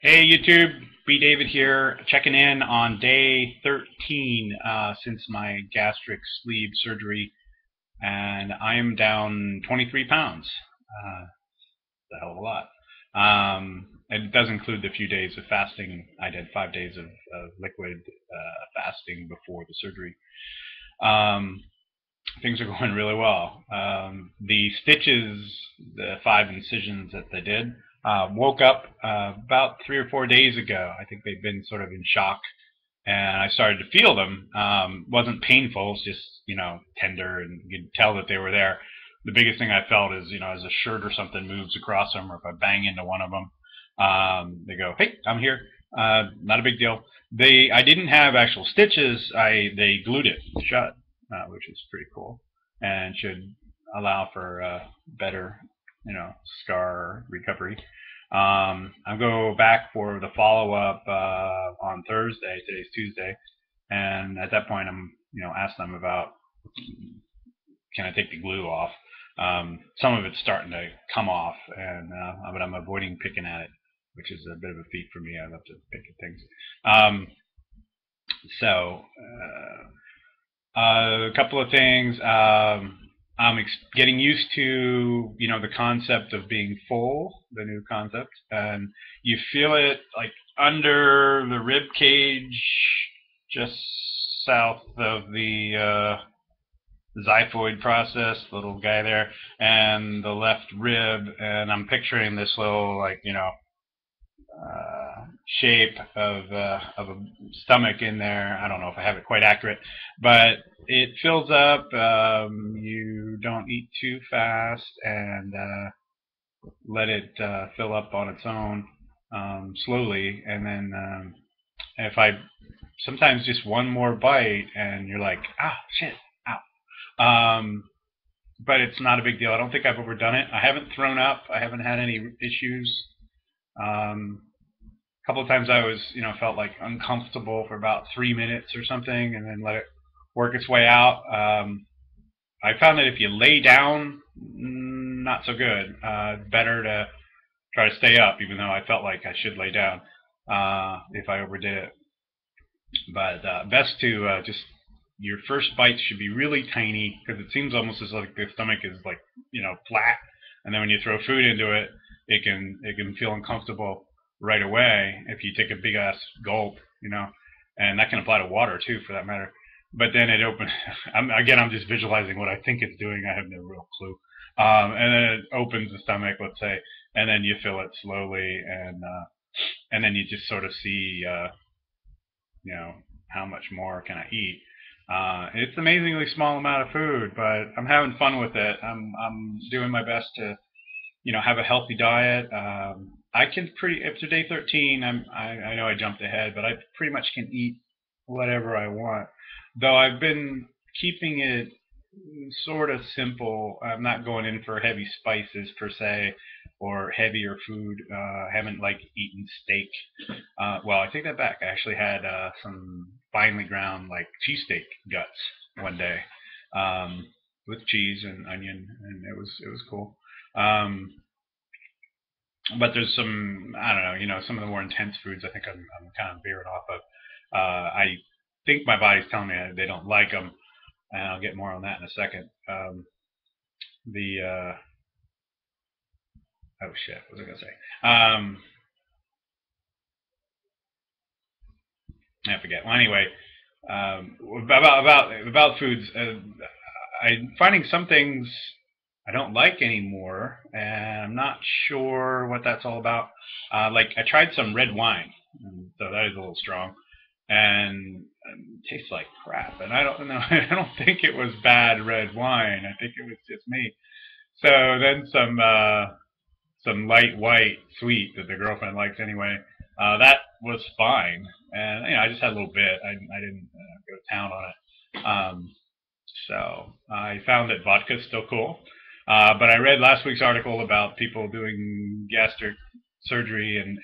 Hey YouTube, B. David here, checking in on day 13 since my gastric sleeve surgery, and I am down 23 pounds. That's a hell of a lot. It does include the few days of fasting. I did 5 days of liquid fasting before the surgery. Um, Things are going really well. The stitches, the 5 incisions that they did, woke up about 3 or 4 days ago. I think they've been sort of in shock, and I started to feel them. Wasn't painful, it's just tender, and you could tell that they were there. The biggest thing I felt is as a shirt or something moves across them, or if I bang into one of them, they go, "Hey, I'm here." Not a big deal. I didn't have actual stitches. They glued it shut, which is pretty cool, and should allow for better, scar recovery. I'll go back for the follow-up on Thursday. Today's Tuesday, and at that point, I'm, ask them about, can I take the glue off? Some of it's starting to come off, and but I'm avoiding picking at it, which is a bit of a feat for me. I love to pick at things. A couple of things. I'm getting used to, the concept of being full, the new concept, and you feel it like under the rib cage, just south of the xiphoid process, the little guy there, and the left rib, and I'm picturing this little, shape of a stomach in there. I don't know if I have it quite accurate, but it fills up. You don't eat too fast, and let it fill up on its own slowly, and then if I sometimes just one more bite, and you're like, ah, shit, ow. But it's not a big deal. I don't think I've overdone it. I haven't thrown up. I haven't had any issues. A couple of times I was, felt like uncomfortable for about 3 minutes or something, and then let it work its way out. I found that if you lay down, not so good. It's better to try to stay up, even though I felt like I should lay down if I overdid it. But best to just, your first bites should be really tiny, because it seems almost as like the stomach is like, flat, and then when you throw food into it, it can feel uncomfortable right away if you take a big ass gulp, and that can apply to water too, for that matter. But then it opens. I'm just visualizing what I think it's doing. I have no real clue. And then it opens the stomach, let's say, and then you fill it slowly, and then you just sort of see, how much more can I eat. It's an amazingly small amount of food, but I'm having fun with it. I'm doing my best to, have a healthy diet. I can after day 13, I know I jumped ahead, but I pretty much can eat whatever I want. Though I've been keeping it sort of simple. I'm not going in for heavy spices per se, or heavier food. Haven't eaten steak. Well, I take that back. I actually had some finely ground cheesesteak guts one day, with cheese and onion, and it was cool. But there's some, I don't know, some of the more intense foods I think I'm kind of veering off of. I think my body's telling me they don't like them, and I'll get more on that in a second. Oh shit, what was I gonna say? I forget. Well, anyway, about foods, I'm finding some things I don't like anymore, and I'm not sure what that's all about. I tried some red wine, so that is a little strong, and it tastes like crap. And I don't know. I don't think it was bad red wine. I think it was just me. So then some light white sweet that the girlfriend likes anyway. That was fine, and I just had a little bit. I didn't go to town on it. So I found that vodka is still cool. But I read last week's article about people doing gastric surgery and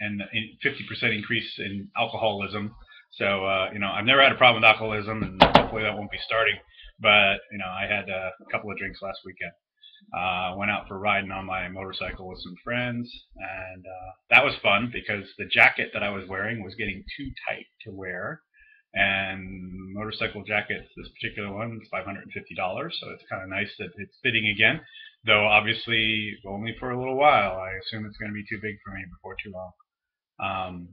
50% increase in alcoholism. So I've never had a problem with alcoholism, and hopefully that won't be starting. But I had a couple of drinks last weekend. Went out for riding on my motorcycle with some friends, and that was fun because the jacket that I was wearing was getting too tight to wear. And motorcycle jackets, this particular one, is $550, so it's kind of nice that it's fitting again. Though obviously only for a little while. I assume it's going to be too big for me before too long. Um,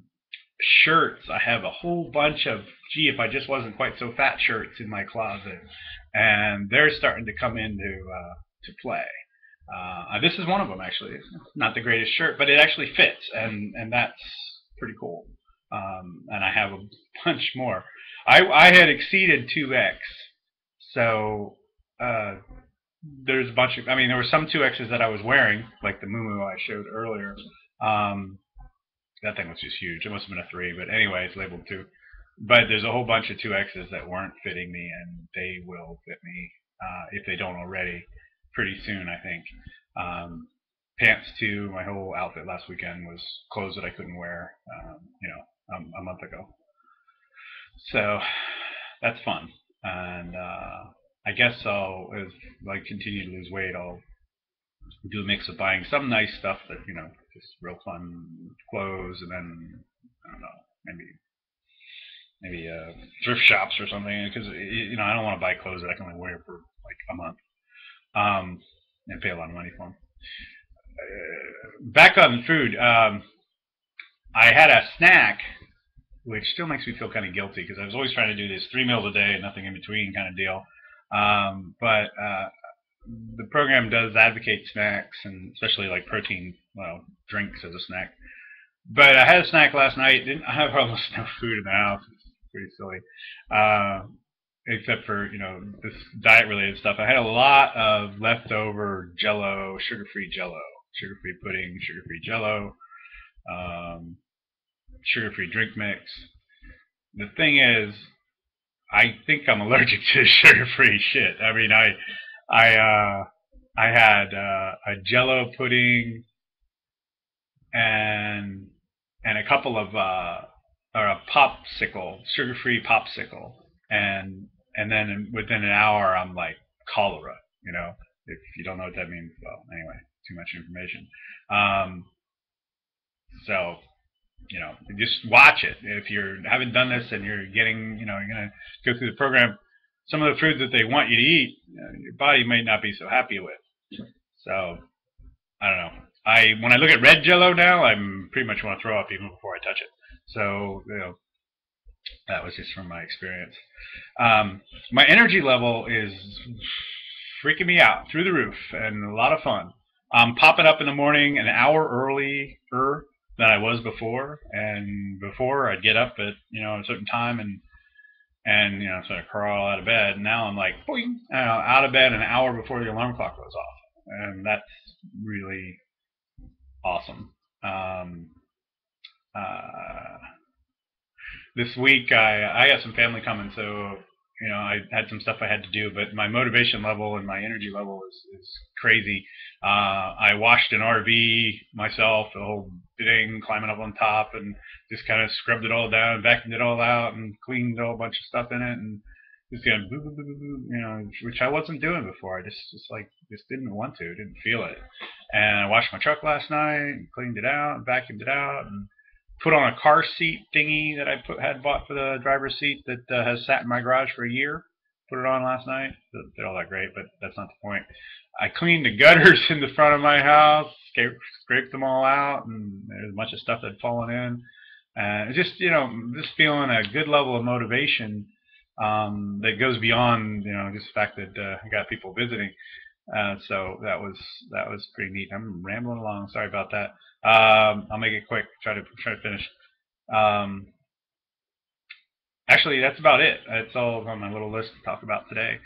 Shirts, I have a whole bunch of, gee, if I just wasn't quite so fat shirts in my closet, and they're starting to come into to play. This is one of them, actually. It's not the greatest shirt, but it actually fits, and that's pretty cool. And I have a bunch more. I had exceeded 2X, so there's a bunch of, I mean, there were some 2Xs that I was wearing, like the Mumu I showed earlier. Um, that thing was just huge. It must have been a 3, but anyway, it's labeled 2. But there's a whole bunch of 2Xs that weren't fitting me, and they will fit me, if they don't already, pretty soon, I think. Pants too. My whole outfit last weekend was clothes that I couldn't wear, a month ago. So that's fun, and I guess as I continue to lose weight, I'll do a mix of buying some nice stuff that just real fun clothes, and then I don't know, maybe thrift shops or something, because I don't want to buy clothes that I can only wear for like a month, and pay a lot of money for them. Back on food, I had a snack, which still makes me feel kind of guilty because I was always trying to do this 3 meals a day and nothing in between kind of deal. But the program does advocate snacks, and especially like protein, drinks as a snack. But I had a snack last night. Didn't I have almost no food in the house? It's pretty silly. Except for this diet related stuff. I had a lot of leftover Jello, sugar-free pudding, sugar-free Jello, sugar-free drink mix. The thing is, I think I'm allergic to sugar-free shit. I mean, I had a Jello pudding and a couple of or a popsicle, sugar-free popsicle, and then within an hour I'm like cholera. If you don't know what that means, well, anyway, too much information. So just watch it. If you haven't done this and you're getting, you're gonna go through the program, some of the foods that they want you to eat, your body may not be so happy with. So I don't know. When I look at red Jello now, I'm pretty much want to throw up even before I touch it. So that was just from my experience. My energy level is freaking me out through the roof, and a lot of fun. I'm popping up in the morning an hour earlier than I was before, and before I'd get up at a certain time and sort of crawl out of bed. And now I'm like boing, out of bed an hour before the alarm clock goes off, and that's really awesome. This week I got some family coming, so I had some stuff I had to do, but my motivation level and my energy level is crazy. I washed an RV myself, the whole thing, climbing up on top, and just kind of scrubbed it all down, vacuumed it all out, and cleaned a whole bunch of stuff in it, and just going boo, boo, boo, boo, boo, which I wasn't doing before. I just didn't want to, didn't feel it. And I washed my truck last night, cleaned it out, vacuumed it out, and put on a car seat thingy that I had bought for the driver's seat that has sat in my garage for a year. Put it on last night. They're all that great, but that's not the point. I cleaned the gutters in the front of my house, scraped them all out, and there's a bunch of stuff that had fallen in. And just just feeling a good level of motivation that goes beyond just the fact that I got people visiting. So that was pretty neat. I'm rambling along. Sorry about that. I'll make it quick. Try to finish. Actually, that's about it. That's all on my little list to talk about today.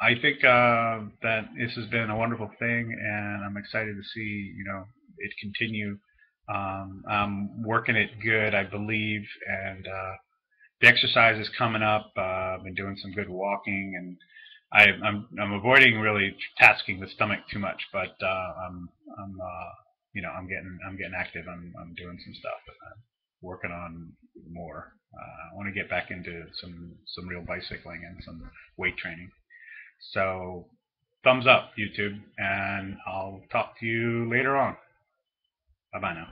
I think that this has been a wonderful thing, and I'm excited to see it continue. I'm working it good, I believe, and the exercise is coming up. I've been doing some good walking, and I'm avoiding really tasking the stomach too much, but I'm getting active. I'm doing some stuff, and I'm working on more. I want to get back into some real bicycling and some weight training. So thumbs up, YouTube, and I'll talk to you later on. Bye-bye now.